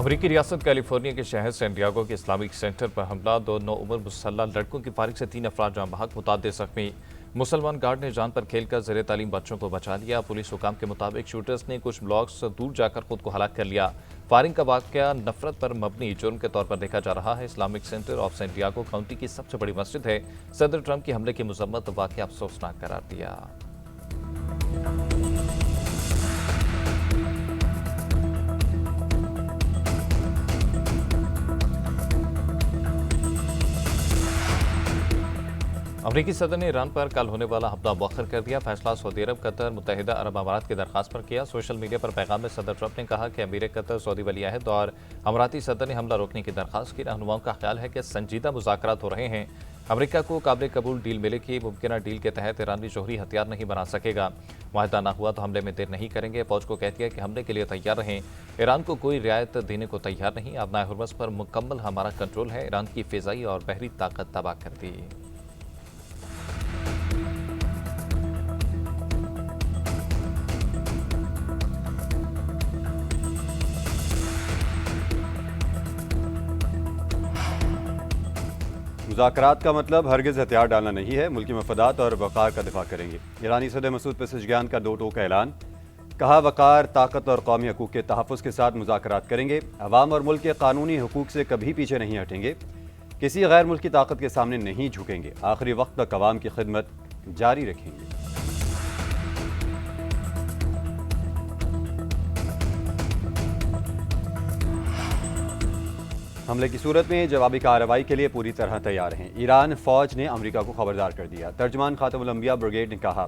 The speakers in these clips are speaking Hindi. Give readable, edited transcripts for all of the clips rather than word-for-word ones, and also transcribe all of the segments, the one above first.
अमरीकी रियासत कैलिफोर्निया के शहर सैन डियागो के इस्लामिक सेंटर पर हमला। दो नौउम्र मुसल्लह लड़कों की फारिग से 3 अफराद जाँ बहक, मुतादिद जख्मी। मुसलमान गार्ड ने जान पर खेलकर ज़ेर तालीम बच्चों को बचा लिया। पुलिस हुकाम के मुताबिक शूटर्स ने कुछ ब्लॉक्स दूर जाकर खुद को हलाक कर लिया। फायरिंग का वाकया नफरत पर मबनी जुर्म के तौर पर देखा जा रहा है। Islamic Center of San Diego County की सबसे बड़ी मस्जिद है। सदर ट्रंप के हमले की मजम्मत वाकया अफसोसनाक करार दिया। अमरीकी सदर ने ईरान पर कल होने वाला हमला मौखर कर दिया। फैसला सऊदी अरब, कतर, मुत्तहिदा अरब अमारात की दरख्वास्त पर किया। सोशल मीडिया पर पैगाम में सदर ट्रंप ने कहा कि अमीर कतर, सऊदी वली अहद और अमाराती सदर ने हमला रोकने की दरख्वास्त की। रहनुमाओं का ख्याल है कि संजीदा मुज़ाकरात हो रहे हैं। अमरीका को काबिल कबूल डील मिलेगी। मुमकिन डील के तहत ईरानी जोहरी हथियार नहीं बना सकेगा। मुआहदा न हुआ तो हमले में देर नहीं करेंगे। फौज को कह दिया कि हमले के लिए तैयार रहें। ईरान को कोई रियायत देने को तैयार नहीं। अबनाए हुर्मस पर मुकम्मल हमारा कंट्रोल है। ईरान की फ़िज़ाई और बहरी ताकत तबाह कर दी। मुज़ाकरात का मतलब हरगिज़ हथियार डालना नहीं है, मुल्की मफादात और वक़ार का दिफा करेंगे। ईरानी सदर मसूद पेज़ेशकियान का दो टोक ऐलान। कहा, वक़ार, ताकत और कौमी हकूक़ के तहफ़्फ़ुज़ के साथ मुज़ाकरात करेंगे। अवाम और मुल्क के कानूनी हकूक़ से कभी पीछे नहीं हटेंगे। किसी गैर मुल्की ताकत के सामने नहीं झुकेंगे। आखिरी वक्त तक अवाम की खिदमत जारी रखेंगे। हमले की सूरत में जवाबी कार्रवाई के लिए पूरी तरह तैयार हैं। ईरान फौज ने अमेरिका को खबरदार कर दिया। तर्जमान खातमुल अंबिया ब्रिगेड ने कहा,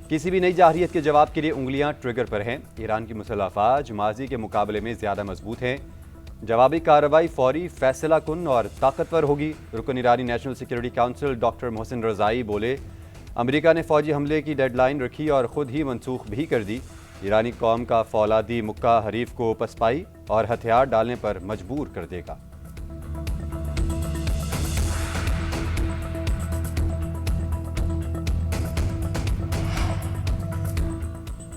किसी भी नई जारहियत के जवाब के लिए उंगलियां ट्रिगर पर हैं। ईरान की मुसल्लह अफवाज माजी के मुकाबले में ज़्यादा मजबूत हैं। जवाबी कार्रवाई फौरी, फैसला कुन और ताकतवर होगी। रुकन ईरानी national security council doctor Mohsen Rezaei बोले, अमेरिका ने फौजी हमले की डेडलाइन रखी और ख़ुद ही मनसूख भी कर दी। ईरानी कौम का फौलादी मुक्का हरीफ को पसपाई और हथियार डालने पर मजबूर कर देगा।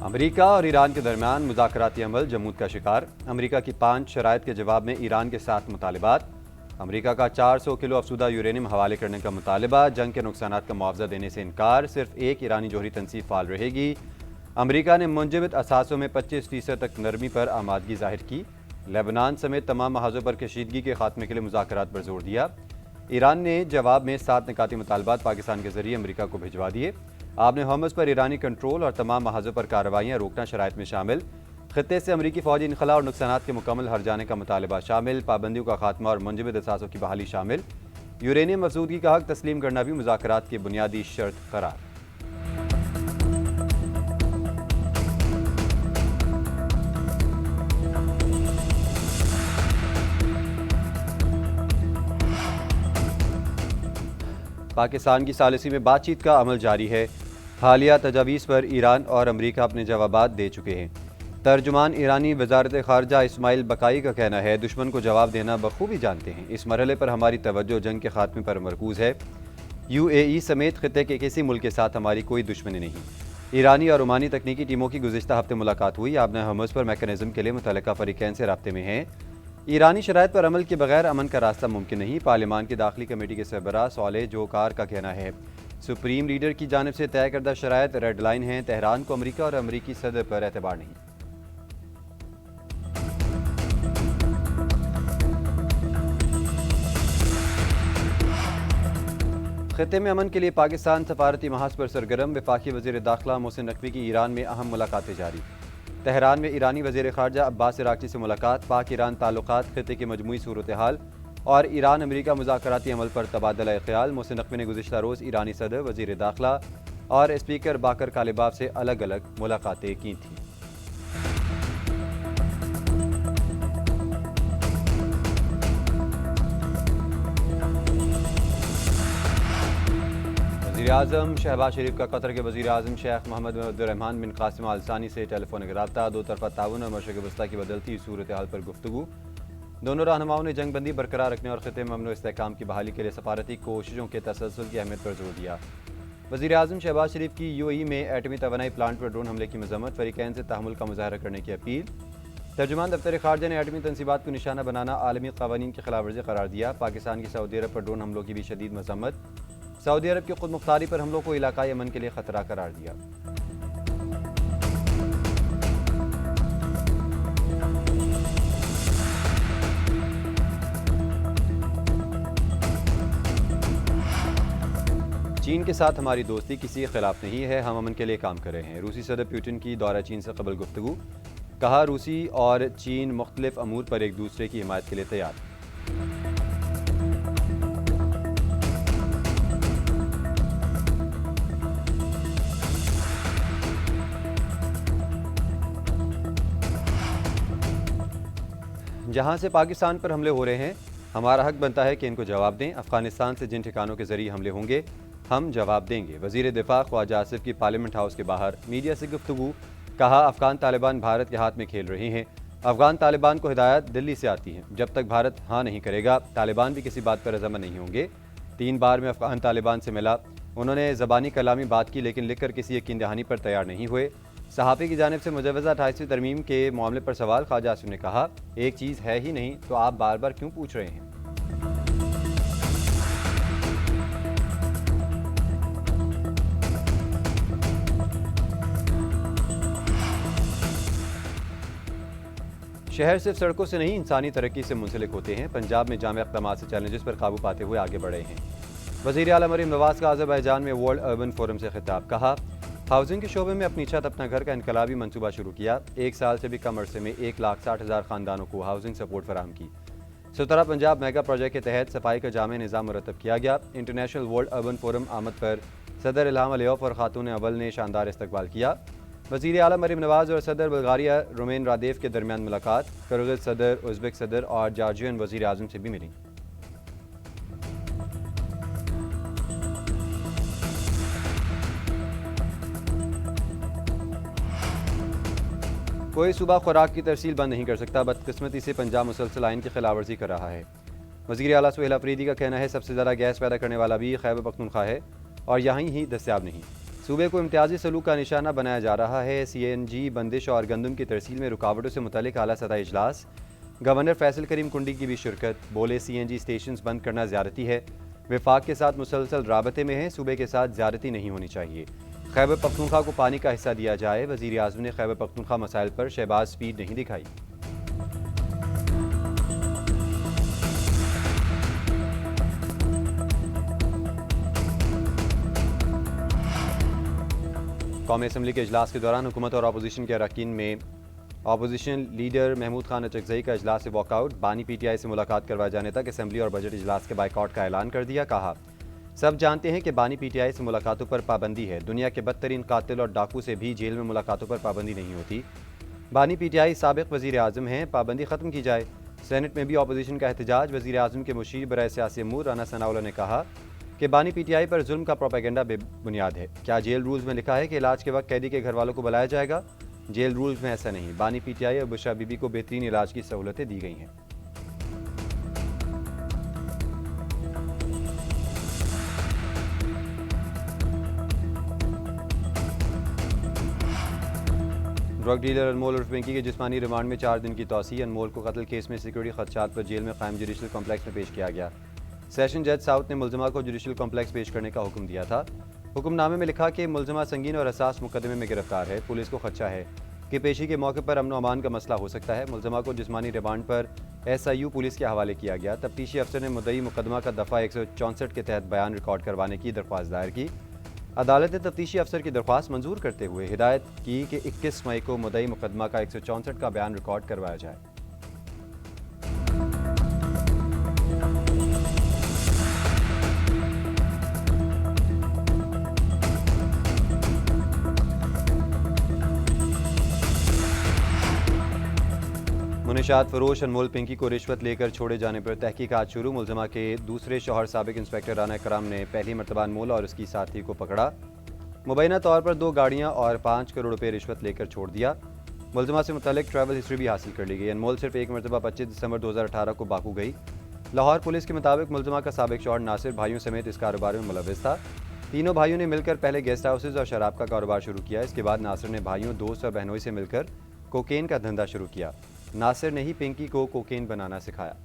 अमेरिका और ईरान के दरमियान मुज़ाकराती अमल जमूद का शिकार। अमेरिका की 5 शराइत के जवाब में ईरान के 7 मुतालिबात। अमेरिका का 400 किलो अफसुदा यूरेनियम हवाले करने का मुतालबा। जंग के नुकसानात का मुआवजा देने से इनकार। सिर्फ एक ईरानी जोहरी तनसीब फाल रहेगी। अमेरिका ने मुंजमद असासों में 25% तक नरमी पर आमादगी जाहिर की। लेबनान समेत तमाम महाजों पर कशीदगी के खात्मे के लिए मुज़ाकरात पर जोर दिया। ईरान ने जवाब में 7 निकाती मुतालबात पाकिस्तान के जरिए अमेरिका को भिजवा दिए। आपने होमस पर ईरानी कंट्रोल और तमाम महाजों पर कार्रवाइयाँ रोकना शराइत में शामिल। खत्ते से अमरीकी फौजी इनखला और नुकसानात के मुकम्मल हर जाने का मुतालबा शामिल। पाबंदियों का खात्मा और मुंजमद असासों की बहाली शामिल। यूरेनियम अफसूदगी का हक तस्लीम करना भी मुज़ाकरात की बुनियादी शर्त करार। पाकिस्तान की सालिसी में बातचीत का अमल जारी है। हालिया तजावीज़ पर ईरान और अमरीका अपने जवाबात दे चुके हैं। तर्जुमान ईरानी वजारत खारजा इस्माइल बकाई का कहना है, दुश्मन को जवाब देना बखूबी जानते हैं। इस मरहले पर हमारी तवज्जो जंग के खात्मे पर मरकूज है। UAE समेत खित्ते के किसी मुल्क के साथ हमारी कोई दुश्मनी नहीं। ईरानी और ओमानी तकनीकी टीमों की गुज़िश्ता हफ्ते मुलाकात हुई। आपने हमस पर मैकेनिज़्म के लिए मुतल्लिका फ़रीक़ैन से राब्ते में हैं। ईरानी शराइत पर अमल के बगैर अमन का रास्ता मुमकिन नहीं। पार्लियामान की दाखिली कमेटी के सरबराह सालेह जोकार का कहना है, सुप्रीम लीडर की जानिब से तय करदा शराइत रेड लाइन हैं। तेहरान को अमरीका और अमरीकी सदर पर एतबार नहीं। खत्ते में अमन के लिए पाकिस्तान सफारती महाज पर सरगर्म। वफाकी वज़ीर दाखिला मोहसिन नकवी की ईरान में अहम मुलाकातें जारी। तेहरान में ईरानी वज़ीर ख़ारजा अब्बास इराक़ची से मुलाकात। पाक ईरान ताल्लुक़ात, खत्ते की मजमूई सूरत हाल और ईरान अमरीका मुज़ाकराती अमल पर तबादला ख्याल। मोहसिन नकवी ने गुज़िश्ता रोज़ ईरानी सदर, वज़ीर दाखिला और स्पीकर बाकर कालिबाफ से अलग अलग मुलाकातें की थीं। वज़ीर-ए-आज़म शहबाज शरीफ का कतर के वज़ीर-ए-आज़म शेख मोहम्मद बिन अब्दुर्रहमान बिन कासिम आल सानी से टेलीफोनिक रब्ता। दो तरफ़ा ताउन और मशरक़ वस्ता की बदलती सूरत हाल पर गुफ्तगू। दोनों रहनुमाओं ने जंग बंदी बरकरार रखने और खत्ते में अमन व इस्तेहकाम की बहाली के लिए सफारती कोशिशों के तसलसल की अहमियत पर जोर दिया। वज़ीर-ए-आज़म शहबाज शरीफ की UAE में एटमी तवानाई प्लांट पर ड्रोन हमले की मज़म्मत। फ़रीक़ैन से तहम्मुल का मुज़ाहरा करने की अपील। तर्जुमान दफ्तर खारजा ने एटमी तनसीबात को निशाना बनाना आलमी क़वानीन की खिलाफ वर्जी करार दिया। पाकिस्तान की सऊदी अरब पर ड्रोन हमलों की भी शदीद मजम्मत। सऊदी अरब की खुद मुख्तारी पर हमलों को इलाकाई अमन के लिए खतरा करार दिया। चीन के साथ हमारी दोस्ती किसी के खिलाफ नहीं है, हम अमन के लिए काम कर रहे हैं। रूसी सदर पुतिन की दौरा चीन से कबल गुफ्तगू। कहा रूसी और चीन मुख्तलिफ अमूर पर एक दूसरे की हिमायत के लिए तैयार। जहां से पाकिस्तान पर हमले हो रहे हैं, हमारा हक बनता है कि इनको जवाब दें। अफगानिस्तान से जिन ठिकानों के जरिए हमले होंगे हम जवाब देंगे। वजीर दिफा ख्वाजा आसिफ की पार्लियामेंट हाउस के बाहर मीडिया से गुफ्तगू। कहा अफगान तालिबान भारत के हाथ में खेल रहे हैं। अफगान तालिबान को हिदायत दिल्ली से आती है। जब तक भारत हाँ नहीं करेगा तालिबान भी किसी बात पर रजामंद नहीं होंगे। 3 बार में अफगान तालिबान से मिला, उन्होंने ज़बानी कलामी बात की लेकिन लिखकर किसी यकीन दहानी पर तैयार नहीं हुए। सहाफ़ी की जानिब से मुजव्वज़ा 28वीं तरमीम के मामले पर सवाल ख्वाजा आसिफ ने कहा एक चीज़ है ही नहीं तो आप बार बार क्यों पूछ रहे हैं। शहर सिर्फ सड़कों से नहीं इंसानी तरक्की से मुंसलिक होते हैं। पंजाब में जामे इक़दामात से चैलेंजेस पर काबू पाते हुए आगे बढ़े हैं। वज़ीर आला मरीम नवाज़ का अज़रबैजान में वर्ल्ड अर्बन फोरम से खिताब। कहा हाउसिंग के शोबे में अपनी छत अपना घर का इनकलाबी मनसूबा शुरू किया। 1 साल से भी कम अरसे में 1,60,000 खानदानों को हाउसिंग सपोर्ट फराहम की। सुतरा पंजाब मेगा प्रोजेक्ट के तहत सफाई का जामे निज़ाम मुरतब किया गया। इंटरनेशनल वर्ल्ड अर्बन फोरम आमद पर सदर इल्हाम अलियौफ और खातून अव्वल ने शानदार इस्तकबाल किया। वज़ीर आला मरीम नवाज़ और सदर बुल्गारिया रोमेन रादेव के दरमियान मुलाकात। किर्गिज़ सदर, उज़्बेक सदर और जॉर्जियन वज़ीर आज़म से भी मिली। कोई सूबा खुराक की तरसील बंद नहीं कर सकता, बदकिस्मती से पंजाब मुसलसल आइन की खिलाफ वर्जी कर रहा है। वज़ीर आला सुहेल अफरीदी का कहना है सबसे ज़्यादा गैस पैदा करने वाला भी खैबर पख्तूनख्वा है और यहाँ ही दस्तियाब नहीं। सूबे को इम्तियाजी सलूक का निशाना बनाया जा रहा है। CNG बंदिश और गंदम की तरसील में रुकावटों से मुतल्लिक आला सतह इजलास। गवर्नर फैसल करीम कुंडी की भी शिरकत। बोले CNG स्टेशन बंद करना ज़्यादती है। विफाक के साथ मुसलसल राबते में है, सूबे के साथ ज़्यादती नहीं होनी चाहिए। खैबर पख्तूनख्वा को पानी का हिस्सा दिया जाए। वज़ीर आज़म ने खैबर पख्तूनख्वा मसाइल पर शहबाज स्पीड नहीं दिखाई। कौमी असम्बली के इजलास के दौरान हुकूमत और अपोजिशन के अरकान में अपोजिशन लीडर महमूद खान अचकज़ई का इजलास से वॉकआउट। बानी PTI से मुलाकात करवाए जाने तक असम्बली और बजट इजलास के बाइकआउट का ऐलान कर दिया। कहा सब जानते हैं कि बानी PTI से मुलाकातों पर पाबंदी है। दुनिया के बदतरीन कातिल और डाकू से भी जेल में मुलाकातों पर पाबंदी नहीं होती। बानी PTI साबिक़ वज़ीर आज़म हैं, पाबंदी ख़त्म की जाए। सेनेट में भी अपोजिशन का एहतजाज। वज़ीर आज़म के मुशीर बराए सियासी अमूर राना सनाउल्लाह ने कहा कि बानी PTI पर जुल्म का प्रोपेगेंडा बेबुनियाद है। क्या जेल रूल्स में लिखा है कि इलाज के वक्त कैदी के घर वालों को बुलाया जाएगा? जेल रूल्स में ऐसा नहीं। बानी PTI और बुशरा बीबी को बेहतरीन इलाज की सहूलतें दी गई हैं। ड्रग डीलर अनमोल उर्फ पिंकी के जिस्मानी रिमांड में 4 दिन की तौसी। अनमोल को कत्ल केस में सिक्योरिटी खदशात पर जेल में कायम जुडिशल कॉम्प्लेक्स में पेश किया गया। सेशन जज साउथ ने मुलजमा को जुडिशल कॉम्प्लेक्स पेश करने का हुक्म दिया था। हुक्मनामे में लिखा कि मुलजमा संगीन और हसास मुकदमे में गिरफ्तार है। पुलिस को खदशा है कि पेशी के मौके पर अमन अमान का मसला हो सकता है। मुलजमा को जिस्मानी रिमांड पर SIU पुलिस के हवाले किया गया। तफ्तीशी अफसर ने मुद्दई मुकदमा का दफ़ा 164 के तहत बयान रिकॉर्ड करवाने की दरख्वास्त दायर की। अदालत ने तफ्तीशी अफसर की दरख्वास्त मंजूर करते हुए हिदायत की कि 21 मई को मुद्दई मुकदमा का 164 का बयान रिकॉर्ड करवाया जाए। मुनिशात फरोश अनमोल पिंकी को रिश्वत लेकर छोड़े जाने पर तहकीकात शुरू। मुलजमा के दूसरे शौहर साबिक इंस्पेक्टर राना कराम ने पहली मरतबा अनमोल और उसकी साथी को पकड़ा। मुबैना तौर पर 2 गाड़ियां और 5 करोड़ रुपये रिश्वत लेकर छोड़ दिया। मुलजमा से मुतल्लिक ट्रैवल हिस्ट्री भी हासिल कर ली गई। अनमोल सिर्फ एक मरतबा 25 दिसंबर 2018 को बाकू गई। लाहौर पुलिस के मुताबिक मुलजमा का साबिक शौहर नासिर भाइयों समेत इस कारोबार में मुलव्विस था। तीनों भाइयों ने मिलकर पहले गेस्ट हाउसेज और शराब का कारोबार शुरू किया। इसके बाद नासिर ने भाइयों, दोस्त और बहनोई से मिलकर कोकेन का धंधा शुरू किया। नासिर ने ही पिंकी को कोकेन बनाना सिखाया।